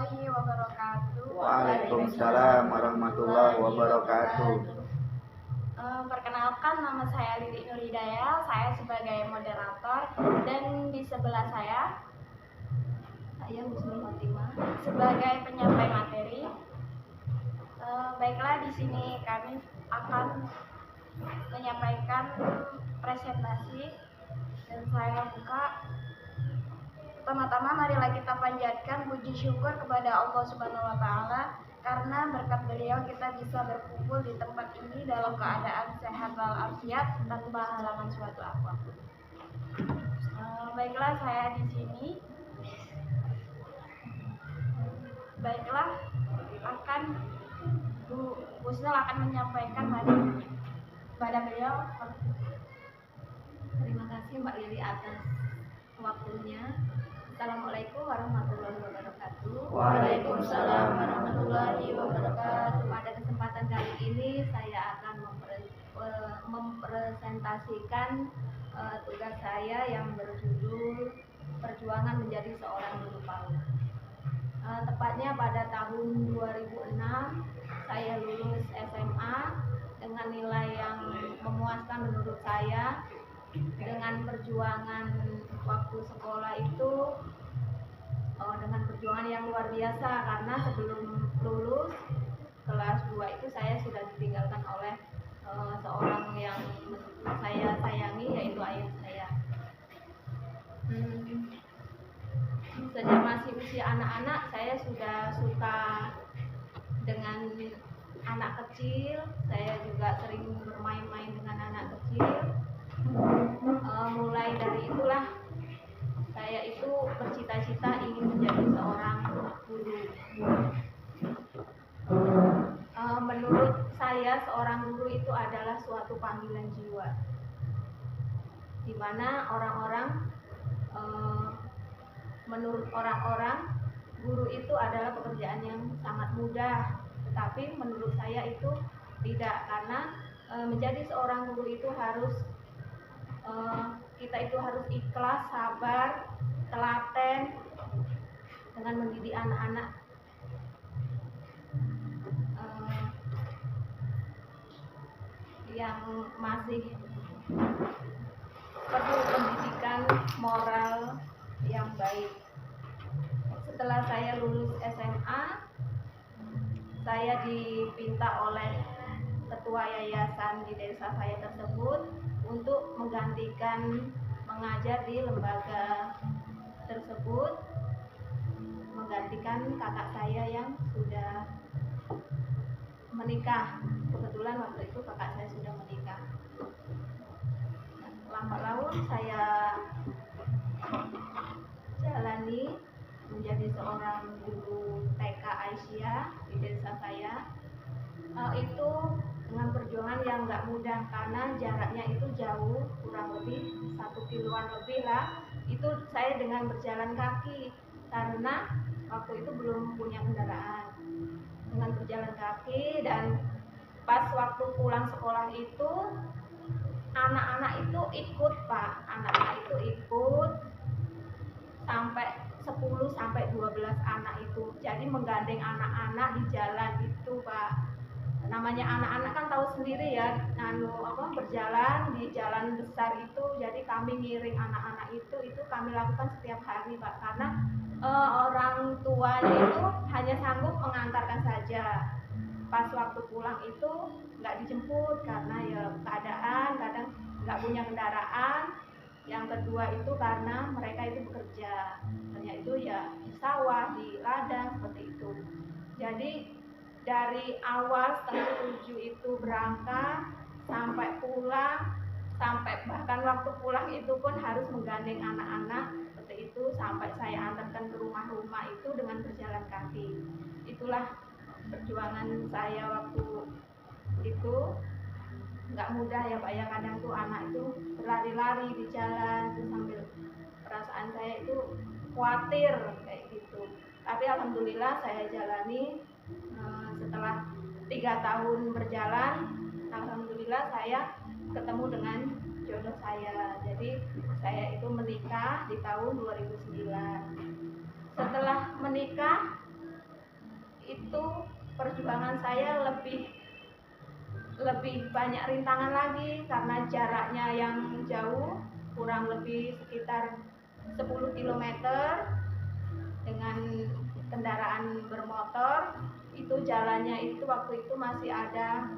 warahmatullahi wabarakatuh. Waalaikumsalam warahmatullahi wabarakatuh. Perkenalkan, nama saya Lili Nuridaya. Saya sebagai moderator dan di sebelah saya Husnul Khotimah sebagai penyampai materi. Baiklah, di sini kami akan menyampaikan presentasi dan saya buka. Pertama-tama marilah kita panjatkan puji syukur kepada Allah Subhanahu wa taala karena berkat beliau kita bisa berkumpul di tempat ini dalam keadaan sehat walafiat tanpa halangan suatu apapun. Baiklah, saya di sini. Baiklah, Bu Husnul akan menyampaikan materi kepada beliau. Terima kasih Mbak Lili atas waktunya. Assalamualaikum warahmatullahi wabarakatuh. Waalaikumsalam warahmatullahi wabarakatuh. Pada kesempatan kali ini saya akan mempresentasikan tugas saya yang berjudul Perjuangan Menjadi Seorang Guru PAUD. Tepatnya pada tahun 2006 saya lulus SMA dengan nilai yang memuaskan menurut saya. Dengan perjuangan waktu sekolah itu dengan perjuangan yang luar biasa, karena sebelum lulus kelas 2 itu saya sudah ditinggalkan oleh seorang yang saya sayangi, yaitu ayah saya. Sejak masih usia anak-anak saya sudah suka dengan anak kecil. Saya juga sering bermain-main dengan anak kecil. Mulai dari itulah saya itu bercita-cita ingin menjadi seorang guru. Menurut saya seorang guru itu adalah suatu panggilan jiwa, di mana menurut orang-orang guru itu adalah pekerjaan yang sangat mudah, tetapi menurut saya itu tidak, karena menjadi seorang guru itu kita itu harus ikhlas, sabar, telaten dengan mendidik anak-anak. Yang masih perlu pendidikan moral yang baik. Setelah saya lulus SMA, saya dipinta oleh ketua yayasan di desa saya tersebut untuk menggantikan mengajar di lembaga tersebut, menggantikan kakak saya yang sudah menikah. Kebetulan waktu itu kakak saya sudah menikah. Lambat laun saya jalani menjadi seorang guru TK Aisyah di desa saya. Itu dengan perjuangan yang nggak mudah, karena jaraknya itu jauh, kurang lebih 1 kiloan lebih lah. Itu saya dengan berjalan kaki, karena waktu itu belum punya kendaraan. Dengan berjalan kaki, dan pas waktu pulang sekolah itu anak-anak itu ikut, Pak. Anak-anak itu ikut sampai 10-12 anak itu. Jadi menggandeng anak-anak di jalan itu, Pak. Namanya anak-anak kan tahu sendiri ya, berjalan di jalan besar itu. Jadi kami ngiring anak-anak itu kami lakukan setiap hari, Pak, karena orang tuanya itu hanya sanggup mengantarkan saja. Pas waktu pulang itu nggak dijemput karena ya keadaan kadang nggak punya kendaraan. Yang kedua itu karena mereka itu bekerja, hanya itu ya di sawah, di ladang, seperti itu. Jadi dari awal setengah 7 itu berangkat sampai pulang, sampai bahkan waktu pulang itu pun harus menggandeng anak-anak seperti itu, sampai saya antarkan ke rumah-rumah itu dengan berjalan kaki. Itulah perjuangan saya waktu itu. Nggak mudah ya, Pak ya, kadang tuh anak itu berlari-lari di jalan tuh sambil perasaan saya itu khawatir kayak gitu. Tapi alhamdulillah saya jalani. Setelah 3 tahun berjalan, alhamdulillah saya ketemu dengan jodoh saya. Jadi saya itu menikah di tahun 2009. Setelah menikah itu perjuangan saya lebih banyak rintangan lagi karena jaraknya yang jauh, kurang lebih sekitar 10 km dengan kendaraan bermotor. Itu jalannya itu waktu itu masih ada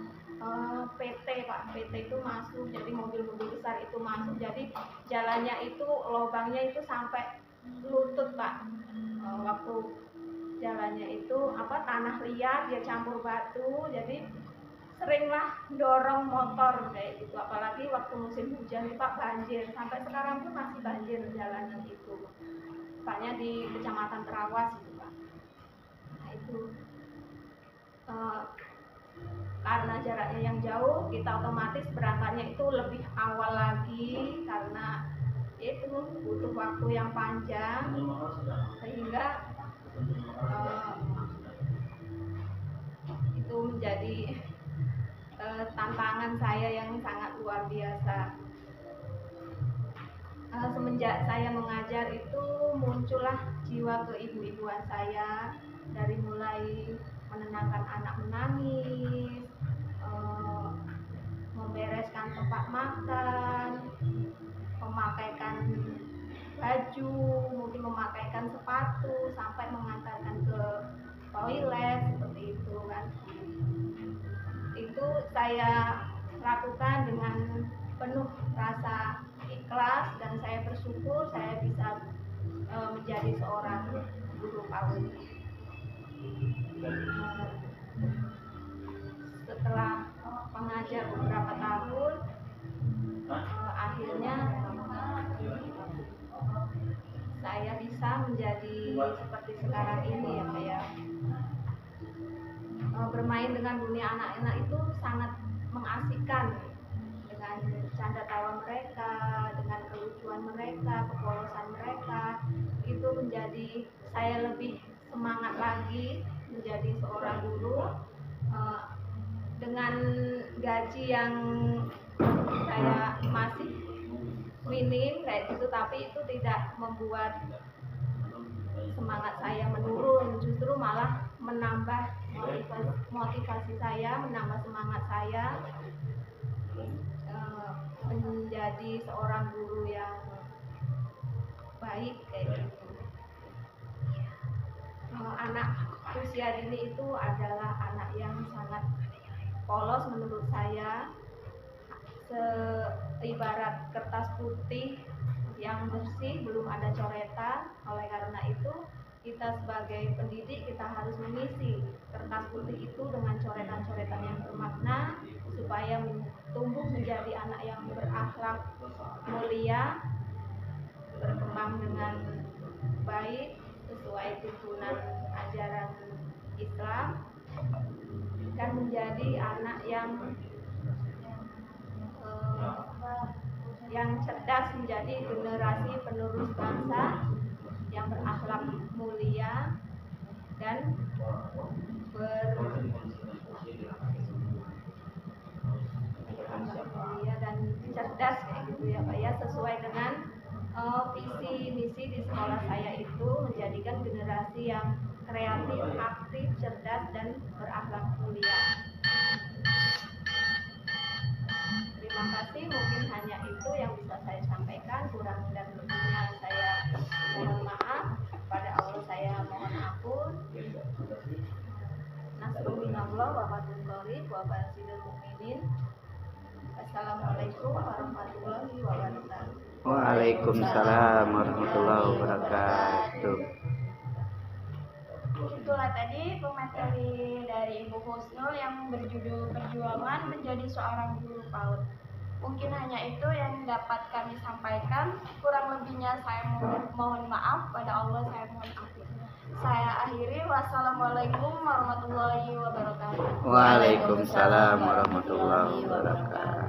PT Pak, PT itu masuk, jadi mobil-mobil besar itu masuk, jadi jalannya itu lubangnya itu sampai lutut Pak. Waktu jalannya itu tanah liat, dia campur batu, jadi seringlah dorong motor kayak gitu, apalagi waktu musim hujan Pak, banjir, sampai sekarang pun masih banjir jalanan itu, tepatnya di Kecamatan Terawas itu Pak. Nah itu karena jaraknya yang jauh, kita otomatis berangkatnya itu lebih awal lagi karena itu butuh waktu yang panjang, sehingga itu menjadi tantangan saya yang sangat luar biasa. Semenjak saya mengajar itu muncullah jiwa keibu-ibuan saya, dari mulai menenangkan anak menangis, membereskan tempat makan, memakaikan baju, mungkin memakaikan sepatu, sampai mengantarkan ke toilet seperti itu kan. Itu saya lakukan dengan penuh rasa ikhlas, dan saya bersyukur saya bisa menjadi seorang guru PAUD. Setelah mengajar beberapa tahun, akhirnya saya bisa menjadi seperti sekarang ini ya Pak ya. Bermain dengan dunia anak-anak itu sangat mengasihkan, dengan canda tawa mereka, dengan kelucuan mereka, kepolosan mereka, itu menjadi saya lebih semangat lagi menjadi seorang guru. Dengan gaji yang saya masih minim kayak gitu, tapi itu tidak membuat semangat saya menurun, justru malah menambah motivasi saya, menambah semangat saya menjadi seorang guru yang baik kayak gitu. Anak usia dini itu adalah anak yang sangat polos menurut saya, seibarat kertas putih yang bersih, belum ada coretan. Oleh karena itu, kita sebagai pendidik kita harus mengisi kertas putih itu dengan coretan-coretan yang bermakna, supaya tumbuh menjadi anak yang berakhlak mulia, berkembang dengan baik sesuai tuntunan ajaran Islam, dan menjadi anak yang cerdas, menjadi generasi penerus bangsa yang berakhlak mulia dan cerdas kayak gitu ya Pak ya, sesuai dengan visi misi di sekolah saya itu, menjadikan generasi yang kreatif, aktif, cerdas, dan berakhlak mulia. Terima kasih, mungkin hanya itu yang bisa saya sampaikan, kurang dan lebihnya saya mohon maaf, pada Allah saya mohon ampun. Nasrullah wa fadlullahi wa basyiril mukminin. Assalamualaikum warahmatullahi wabarakatuh. Waalaikumsalam warahmatullahi wabarakatuh. Itulah tadi pemateri dari Ibu Husnul yang berjudul Perjuangan Menjadi Seorang Guru PAUD. Mungkin hanya itu yang dapat kami sampaikan. Kurang lebihnya saya mohon maaf, pada Allah saya mohon ampun. Saya akhiri. Wassalamualaikum warahmatullahi wabarakatuh. Waalaikumsalam warahmatullahi wabarakatuh.